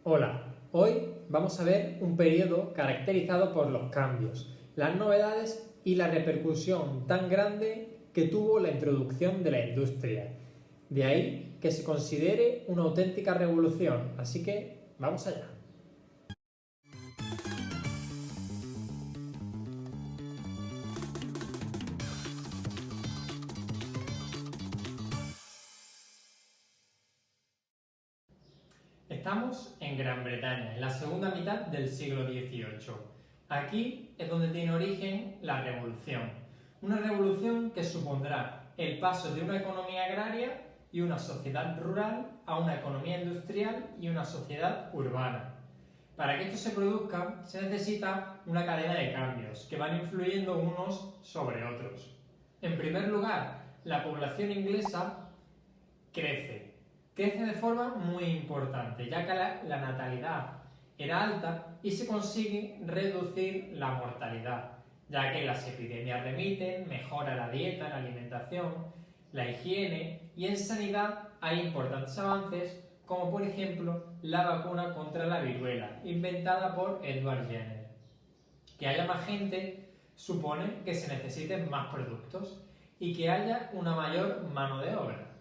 Hola, hoy vamos a ver un periodo caracterizado por los cambios, las novedades y la repercusión tan grande que tuvo la introducción de la industria. De ahí que se considere una auténtica revolución, así que vamos allá. Estamos en Gran Bretaña, en la segunda mitad del siglo XVIII. Aquí es donde tiene origen la revolución. Una revolución que supondrá el paso de una economía agraria y una sociedad rural a una economía industrial y una sociedad urbana. Para que esto se produzca se necesita una cadena de cambios que van influyendo unos sobre otros. En primer lugar, la población inglesa crece de forma muy importante, ya que la natalidad era alta y se consigue reducir la mortalidad, ya que las epidemias remiten, mejora la dieta, la alimentación, la higiene y en sanidad hay importantes avances como por ejemplo la vacuna contra la viruela, inventada por Edward Jenner. Que haya más gente supone que se necesiten más productos y que haya una mayor mano de obra.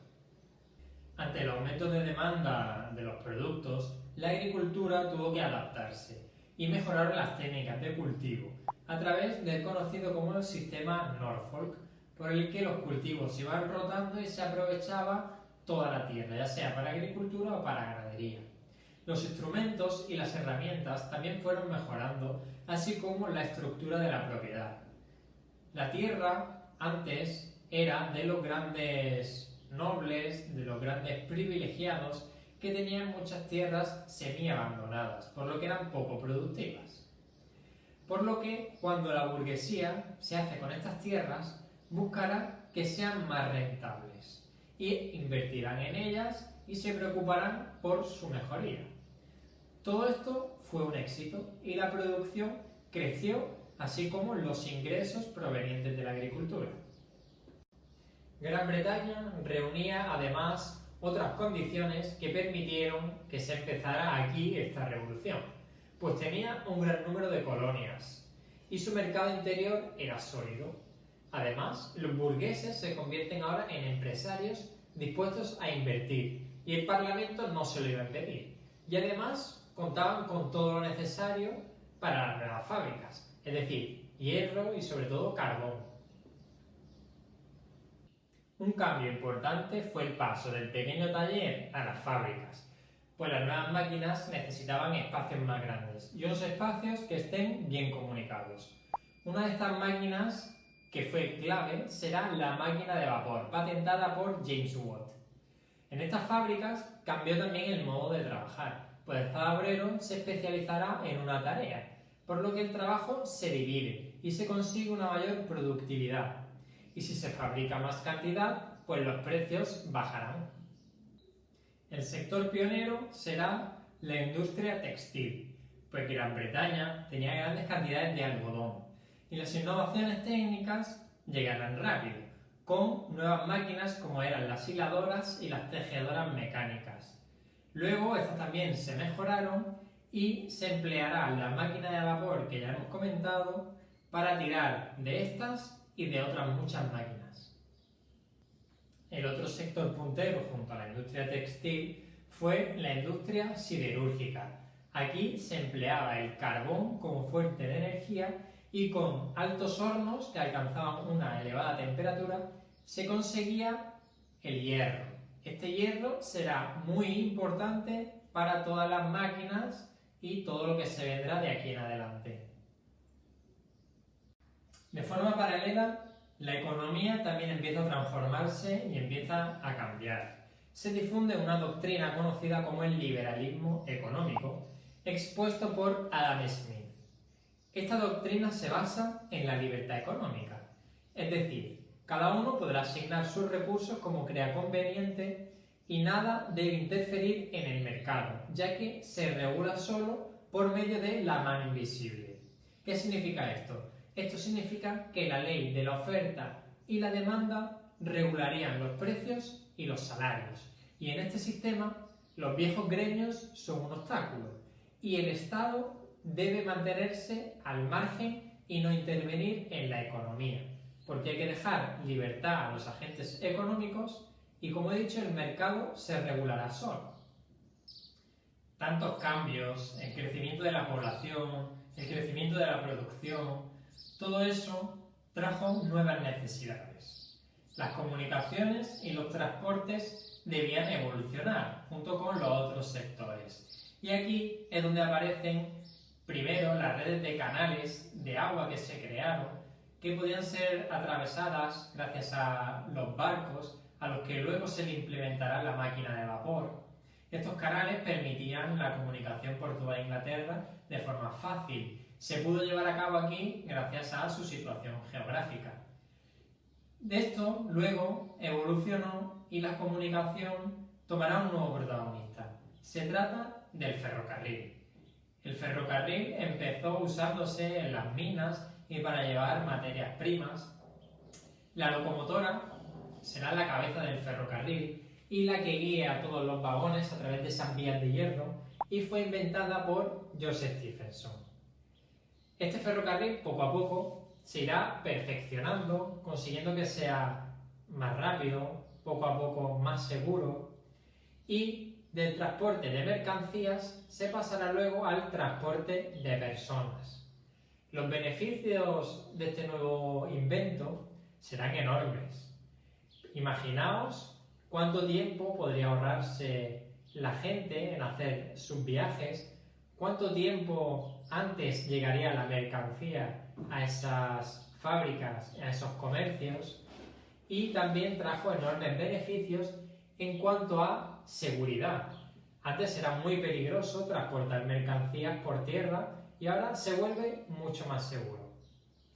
Ante el aumento de demanda de los productos, la agricultura tuvo que adaptarse y mejorar las técnicas de cultivo a través del conocido como el sistema Norfolk, por el que los cultivos se iban rotando y se aprovechaba toda la tierra, ya sea para agricultura o para ganadería. Los instrumentos y las herramientas también fueron mejorando, así como la estructura de la propiedad. La tierra antes era de los grandes nobles, de los grandes privilegiados que tenían muchas tierras semi-abandonadas, por lo que eran poco productivas. Por lo que cuando la burguesía se hace con estas tierras, buscará que sean más rentables y invertirán en ellas y se preocuparán por su mejoría. Todo esto fue un éxito y la producción creció, así como los ingresos provenientes de la agricultura. Gran Bretaña reunía además otras condiciones que permitieron que se empezara aquí esta revolución, pues tenía un gran número de colonias y su mercado interior era sólido. Además, los burgueses se convierten ahora en empresarios dispuestos a invertir y el Parlamento no se lo iba a impedir. Y además contaban con todo lo necesario para las nuevas fábricas, es decir, hierro y sobre todo carbón. Un cambio importante fue el paso del pequeño taller a las fábricas, pues las nuevas máquinas necesitaban espacios más grandes y unos espacios que estén bien comunicados. Una de estas máquinas que fue clave será la máquina de vapor, patentada por James Watt. En estas fábricas cambió también el modo de trabajar, pues cada obrero se especializará en una tarea, por lo que el trabajo se divide y se consigue una mayor productividad. Y si se fabrica más cantidad, pues los precios bajarán. El sector pionero será la industria textil, pues Gran Bretaña tenía grandes cantidades de algodón y las innovaciones técnicas llegarán rápido, con nuevas máquinas como eran las hiladoras y las tejedoras mecánicas. Luego estas también se mejoraron y se empleará la máquina de vapor que ya hemos comentado para tirar de estas y de otras muchas máquinas. El otro sector puntero junto a la industria textil fue la industria siderúrgica. Aquí se empleaba el carbón como fuente de energía y con altos hornos que alcanzaban una elevada temperatura se conseguía el hierro. Este hierro será muy importante para todas las máquinas y todo lo que se vendrá de aquí en adelante. De forma paralela, la economía también empieza a transformarse y empieza a cambiar. Se difunde una doctrina conocida como el liberalismo económico, expuesto por Adam Smith. Esta doctrina se basa en la libertad económica, es decir, cada uno podrá asignar sus recursos como crea conveniente y nada debe interferir en el mercado, ya que se regula solo por medio de la mano invisible. ¿Qué significa esto? Esto significa que la ley de la oferta y la demanda regularían los precios y los salarios. Y en este sistema Los viejos gremios son un obstáculo y el Estado debe mantenerse al margen y no intervenir en la economía, porque hay que dejar libertad a los agentes económicos y, como he dicho, el mercado se regulará solo. Tantos cambios, el crecimiento de la población, el crecimiento de la producción, todo eso trajo nuevas necesidades. Las comunicaciones y los transportes debían evolucionar junto con los otros sectores. Y aquí es donde aparecen primero las redes de canales de agua que se crearon, que podían ser atravesadas gracias a los barcos, a los que luego se le implementará la máquina de vapor. Estos canales permitían la comunicación por toda Inglaterra de forma fácil. Se pudo llevar a cabo aquí gracias a su situación geográfica. De esto luego evolucionó y la comunicación tomará un nuevo protagonista. Se trata del ferrocarril. El ferrocarril empezó usándose en las minas y para llevar materias primas. La locomotora será la cabeza del ferrocarril y la que guía a todos los vagones a través de esas vías de hierro, y fue inventada por Joseph Stephenson. Este ferrocarril poco a poco se irá perfeccionando, consiguiendo que sea más rápido, poco a poco más seguro, y del transporte de mercancías se pasará luego al transporte de personas. Los beneficios de este nuevo invento serán enormes. Imaginaos cuánto tiempo podría ahorrarse la gente en hacer sus viajes, cuánto tiempo antes llegaría la mercancía a esas fábricas, a esos comercios, y también trajo enormes beneficios en cuanto a seguridad. Antes era muy peligroso transportar mercancías por tierra y ahora se vuelve mucho más seguro.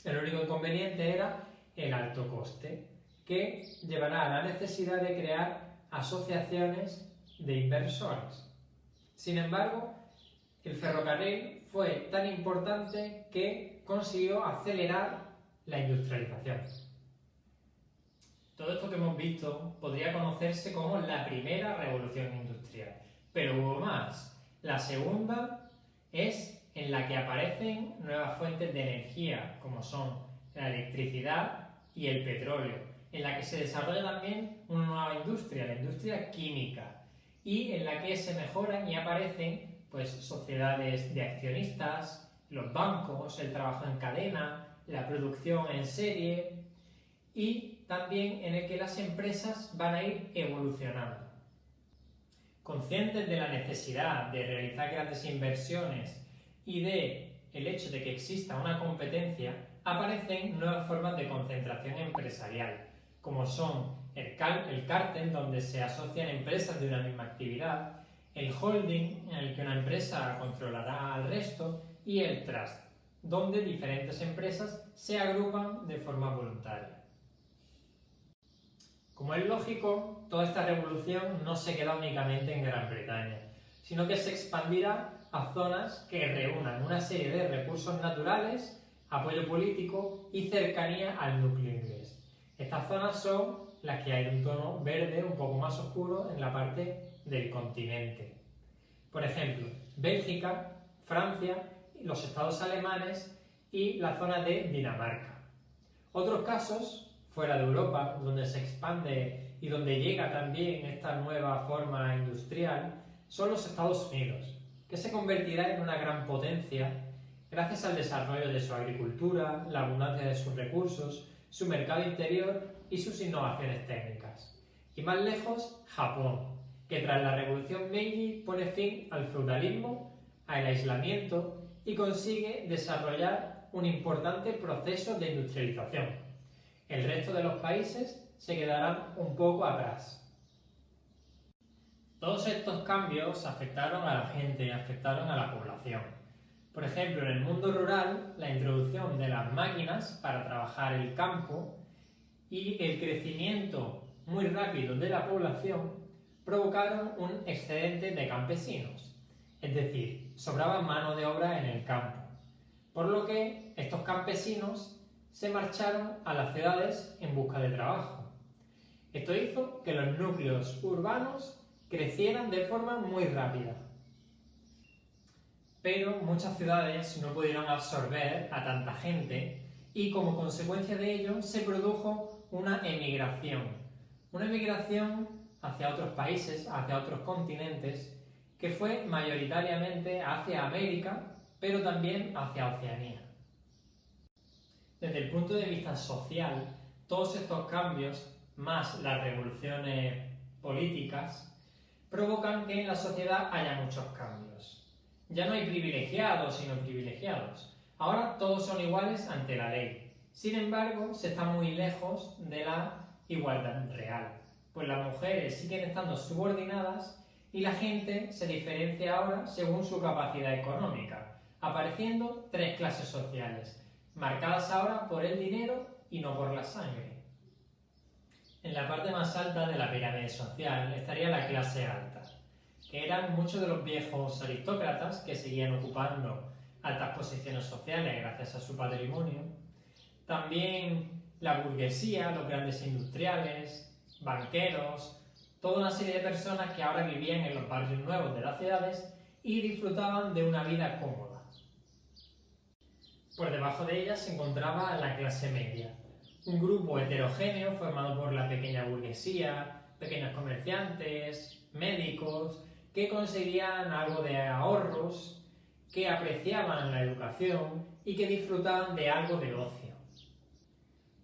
El único inconveniente era el alto coste, que llevará a la necesidad de crear asociaciones de inversores. Sin embargo, el ferrocarril fue tan importante que consiguió acelerar la industrialización. Todo esto que hemos visto podría conocerse como la primera revolución industrial, pero hubo más. La segunda es en la que aparecen nuevas fuentes de energía, como son la electricidad y el petróleo, en la que se desarrolla también una nueva industria, la industria química, y en la que se mejoran y aparecen sociedades de accionistas, los bancos, el trabajo en cadena, la producción en serie, y también en el que las empresas van a ir evolucionando. Conscientes de la necesidad de realizar grandes inversiones y de el hecho de que exista una competencia, aparecen nuevas formas de concentración empresarial, como son el cártel, donde se asocian empresas de una misma actividad, el holding, en el que una empresa controlará al resto, y el trust, donde diferentes empresas se agrupan de forma voluntaria. Como es lógico, toda esta revolución no se queda únicamente en Gran Bretaña, sino que se expandirá a zonas que reúnan una serie de recursos naturales, apoyo político y cercanía al núcleo inglés. Estas zonas son las que hay de un tono verde un poco más oscuro en la parte del continente. Por ejemplo, Bélgica, Francia, los estados alemanes y la zona de Dinamarca. Otros casos, fuera de Europa, donde se expande y donde llega también esta nueva forma industrial, son los Estados Unidos, que se convertirá en una gran potencia gracias al desarrollo de su agricultura, la abundancia de sus recursos, su mercado interior y sus innovaciones técnicas. Y más lejos, Japón, que tras la revolución Meiji pone fin al feudalismo, al aislamiento y consigue desarrollar un importante proceso de industrialización. El resto de los países se quedarán un poco atrás. Todos estos cambios afectaron a la gente, afectaron a la población. Por ejemplo, en el mundo rural, la introducción de las máquinas para trabajar el campo y el crecimiento muy rápido de la población provocaron un excedente de campesinos, es decir, sobraba mano de obra en el campo, por lo que estos campesinos se marcharon a las ciudades en busca de trabajo. Esto hizo que los núcleos urbanos crecieran de forma muy rápida. Pero muchas ciudades no pudieron absorber a tanta gente y como consecuencia de ello se produjo una emigración hacia otros países, hacia otros continentes, que fue mayoritariamente hacia América, pero también hacia Oceanía. Desde el punto de vista social, todos estos cambios, más las revoluciones políticas, provocan que en la sociedad haya muchos cambios. Ya no hay privilegiados, sino privilegiados. Ahora todos son iguales ante la ley. Sin embargo, se está muy lejos de la igualdad real, pues las mujeres siguen estando subordinadas y la gente se diferencia ahora según su capacidad económica, apareciendo tres clases sociales, marcadas ahora por el dinero y no por la sangre. En la parte más alta de la pirámide social estaría la clase alta, que eran muchos de los viejos aristócratas que seguían ocupando altas posiciones sociales gracias a su patrimonio. También la burguesía, los grandes industriales, banqueros, toda una serie de personas que ahora vivían en los barrios nuevos de las ciudades y disfrutaban de una vida cómoda. Por debajo de ella se encontraba la clase media, un grupo heterogéneo formado por la pequeña burguesía, pequeños comerciantes, médicos, que conseguían algo de ahorros, que apreciaban la educación y que disfrutaban de algo de ocio.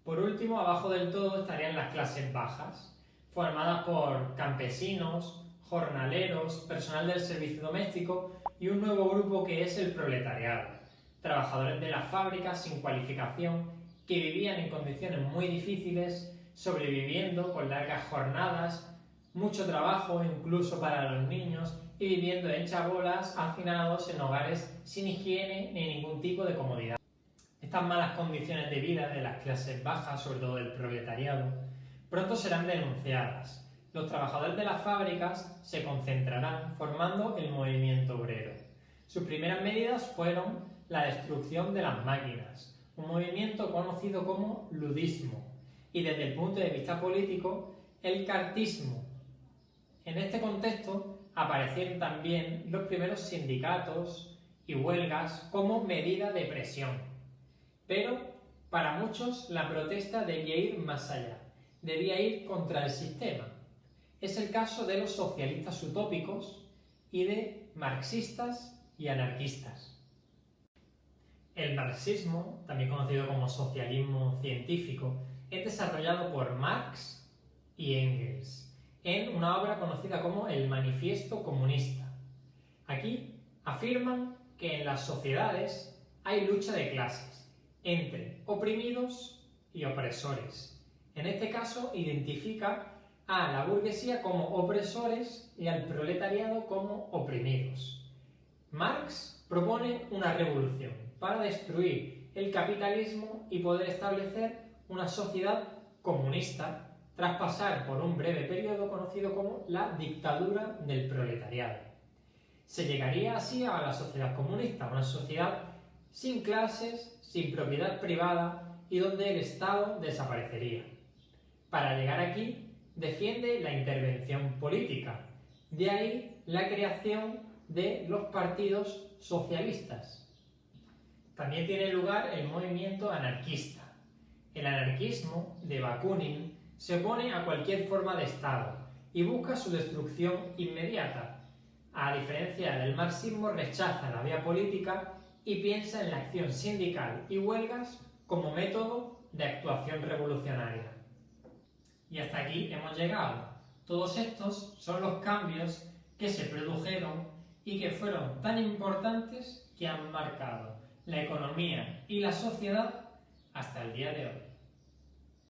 Por último, abajo del todo estarían las clases bajas, formadas por campesinos, jornaleros, personal del servicio doméstico y un nuevo grupo que es el proletariado, trabajadores de las fábricas sin cualificación que vivían en condiciones muy difíciles, sobreviviendo con largas jornadas, mucho trabajo incluso para los niños y viviendo en chabolas hacinados en hogares sin higiene ni ningún tipo de comodidad. Estas malas condiciones de vida de las clases bajas, sobre todo del proletariado, pronto serán denunciadas. Los trabajadores de las fábricas se concentrarán formando el movimiento obrero. Sus primeras medidas fueron la destrucción de las máquinas, un movimiento conocido como ludismo, y desde el punto de vista político, el cartismo. En este contexto aparecieron también los primeros sindicatos y huelgas como medida de presión. Pero para muchos la protesta debía ir más allá, debía ir contra el sistema. Es el caso de los socialistas utópicos y de marxistas y anarquistas. El marxismo, también conocido como socialismo científico, es desarrollado por Marx y Engels en una obra conocida como el Manifiesto Comunista. Aquí afirman que en las sociedades hay lucha de clases entre oprimidos y opresores. En este caso identifica a la burguesía como opresores y al proletariado como oprimidos. Marx propone una revolución para destruir el capitalismo y poder establecer una sociedad comunista tras pasar por un breve periodo conocido como la dictadura del proletariado. Se llegaría así a la sociedad comunista, una sociedad sin clases, sin propiedad privada y donde el Estado desaparecería. Para llegar aquí, defiende la intervención política, de ahí la creación de los partidos socialistas. También tiene lugar el movimiento anarquista. El anarquismo de Bakunin se opone a cualquier forma de Estado y busca su destrucción inmediata. A diferencia del marxismo, rechaza la vía política y piensa en la acción sindical y huelgas como método de actuación revolucionaria. Y hasta aquí hemos llegado. Todos estos son los cambios que se produjeron y que fueron tan importantes que han marcado la economía y la sociedad hasta el día de hoy.